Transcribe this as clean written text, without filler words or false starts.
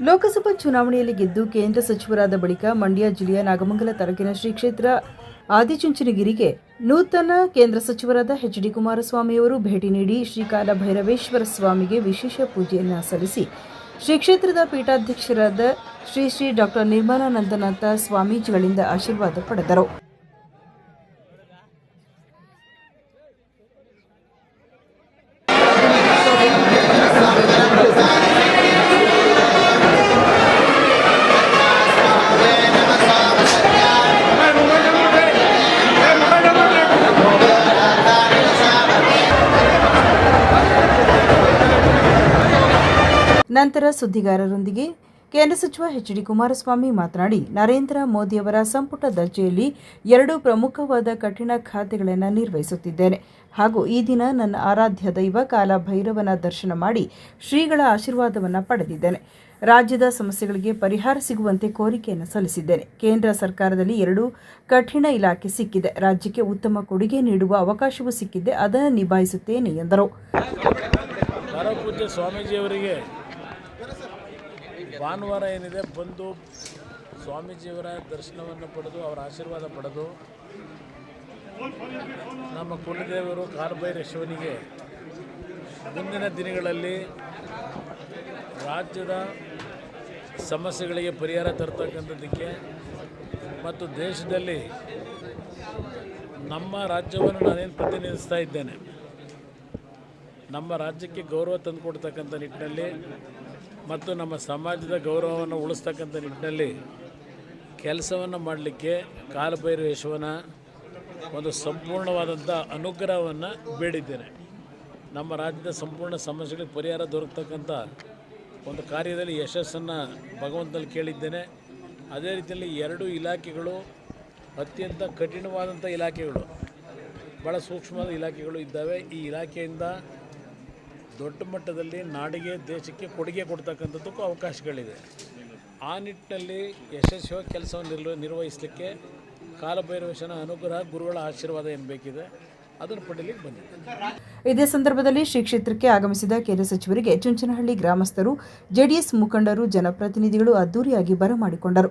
ಲೋಕಸಭಾ ಚುನಾವಣೆಯಲ್ಲಿ ಗೆದ್ದು ಕೇಂದ್ರ ಸಚಿವರಾದ ಬಳಿಕ ಮಂಡ್ಯ ಜಿಲ್ಲೆಯ ನಾಗಮಂಗಲ ತಾಲೂಕಿನ ಶ್ರೀ ಕ್ಷೇತ್ರ ಆದಿಚುಂಚನಗಿರಿಗೆ ನೂತನ ಕೇಂದ್ರ ಸಚಿವರಾದ ಎಚ್.ಡಿ. ಕುಮಾರಸ್ವಾಮಿಯವರು ಭೇಟಿ ನೀಡಿ ಶ್ರೀ ಕಾಲಭೈರವೇಶ್ವರ ಸ್ವಾಮಿಗೆ ವಿಶೇಷ ಪೂಜೆಯನ್ನು ಸಲ್ಲಿಸಿ ಶ್ರೀ ಕ್ಷೇತ್ರದ ಪೀಠಾಧ್ಯಕ್ಷರಾದ ಶ್ರೀ ಡಾ. ನಿರ್ಮಲಾನಂದನಾಥ ಸ್ವಾಮೀಜಿಗಳಿಂದ ಆಶೀರ್ವಾದ ಪಡೆದರು. ನಂತರ ಸುದ್ದಿಗಾರರೊಂದಿಗೆ ಕೇಂದ್ರ ಸಚಿವ ಎಚ್.ಡಿ. ಕುಮಾರಸ್ವಾಮಿ ಮಾತನಾಡಿ, ನರೇಂದ್ರ ಮೋದಿಯವರ ಸಂಪುಟ ದರ್ಜೆಯಲ್ಲಿ 2 ಪ್ರಮುಖವಾದ ಕಠಿಣ ಖಾತೆಗಳನ್ನು ನಿರ್ವಹಿಸುತ್ತಿದ್ದೇನೆ ಹಾಗೂ ಈ ದಿನ ನನ್ನ ಆರಾಧ್ಯ ದೈವ ಕಾಲಭೈರವನ ದರ್ಶನ ಮಾಡಿ ಶ್ರೀಗಳ ಆಶೀರ್ವಾದವನ್ನು ಪಡೆದಿದ್ದೇನೆ. ರಾಜ್ಯದ ಸಮಸ್ಯೆಗಳಿಗೆ ಪರಿಹಾರ ಸಿಗುವಂತೆ ಕೋರಿಕೆಯನ್ನು ಸಲ್ಲಿಸಿದ್ದೇನೆ. ಕೇಂದ್ರ ಸರ್ಕಾರದಲ್ಲಿ 2 ಕಠಿಣ ಇಲಾಖೆ ಸಿಕ್ಕಿದೆ. ರಾಜ್ಯಕ್ಕೆ ಉತ್ತಮ ಕೊಡುಗೆ ನೀಡುವ ಅವಕಾಶವೂ ಸಿಕ್ಕಿದೆ. ಅದನ್ನು ನಿಭಾಯಿಸುತ್ತೇನೆ ಎಂದರು. ಸ್ವಾಮೀಜಿಯವರಿಗೆ ಭಾನುವಾರ ಏನಿದೆ ಬಂದು ಸ್ವಾಮೀಜಿಯವರ ದರ್ಶನವನ್ನು ಪಡೆದು ಅವರ ಆಶೀರ್ವಾದ ಪಡೆದು ನಮ್ಮ ಕುಲದೇವರು ಕಾಲಭೈರವೇಶ್ವರನಿಗೆ ಮುಂದಿನ ದಿನಗಳಲ್ಲಿ ರಾಜ್ಯದ ಸಮಸ್ಯೆಗಳಿಗೆ ಪರಿಹಾರ ತರ್ತಕ್ಕಂಥದ್ದಕ್ಕೆ ಮತ್ತು ದೇಶದಲ್ಲಿ ನಮ್ಮ ರಾಜ್ಯವನ್ನು ನಾನೇನು ಪ್ರತಿನಿಧಿಸ್ತಾ ಇದ್ದೇನೆ, ನಮ್ಮ ರಾಜ್ಯಕ್ಕೆ ಗೌರವ ತಂದುಕೊಡ್ತಕ್ಕಂಥ ನಿಟ್ಟಿನಲ್ಲಿ ಮತ್ತು ನಮ್ಮ ಸಮಾಜದ ಗೌರವವನ್ನು ಉಳಿಸ್ತಕ್ಕಂಥ ನಿಟ್ಟಿನಲ್ಲಿ ಕೆಲಸವನ್ನು ಮಾಡಲಿಕ್ಕೆ ಕಾಲಭೈರವೇಶ್ವರನ ಒಂದು ಸಂಪೂರ್ಣವಾದಂಥ ಅನುಗ್ರಹವನ್ನು ಬೇಡಿದ್ದೇನೆ. ನಮ್ಮ ರಾಜ್ಯದ ಸಂಪೂರ್ಣ ಸಮಸ್ಯೆಗಳಿಗೆ ಪರಿಹಾರ ದೊರಕತಕ್ಕಂಥ ಒಂದು ಕಾರ್ಯದಲ್ಲಿ ಯಶಸ್ಸನ್ನು ಭಗವಂತನಲ್ಲಿ ಕೇಳಿದ್ದೇನೆ. ಅದೇ ರೀತಿಯಲ್ಲಿ 2 ಇಲಾಖೆಗಳು ಅತ್ಯಂತ ಕಠಿಣವಾದಂಥ ಇಲಾಖೆಗಳು, ಭಾಳ ಸೂಕ್ಷ್ಮವಾದ ಇಲಾಖೆಗಳು ಇದ್ದಾವೆ. ಈ ಇಲಾಖೆಯಿಂದ ದೊಡ್ಡ ಮಟ್ಟದಲ್ಲಿ ನಾಡಿಗೆ ದೇಶಕ್ಕೆ ಕೊಡುಗೆ ಕೊಡ್ತಕ್ಕಂಥದ್ದಕ್ಕೂ ಅವಕಾಶಗಳಿದೆ. ಆ ನಿಟ್ಟಿನಲ್ಲಿ ಯಶಸ್ವಿಯಾಗಿ ಕೆಲಸವನ್ನು ನಿರ್ವಹಿಸಲಿಕ್ಕೆ ಕಾಲಭೈರವೇಶ್ವರನ ಅನುಗ್ರಹ, ಗುರುಗಳ ಆಶೀರ್ವಾದ ಏನು ಬೇಕಿದೆ ಅದನ್ನು ಪಡೆಯಲಿಕ್ಕೆ ಬಂದಿದೆ. ಇದೇ ಸಂದರ್ಭದಲ್ಲಿ ಶ್ರೀ ಕ್ಷೇತ್ರಕ್ಕೆ ಆಗಮಿಸಿದ ಕೇಂದ್ರ ಸಚಿವರಿಗೆ ಚುಂಚನಹಳ್ಳಿ ಗ್ರಾಮಸ್ಥರು, ಜೆಡಿಎಸ್ ಮುಖಂಡರು, ಜನಪ್ರತಿನಿಧಿಗಳು ಅದ್ದೂರಿಯಾಗಿ ಬರಮಾಡಿಕೊಂಡರು.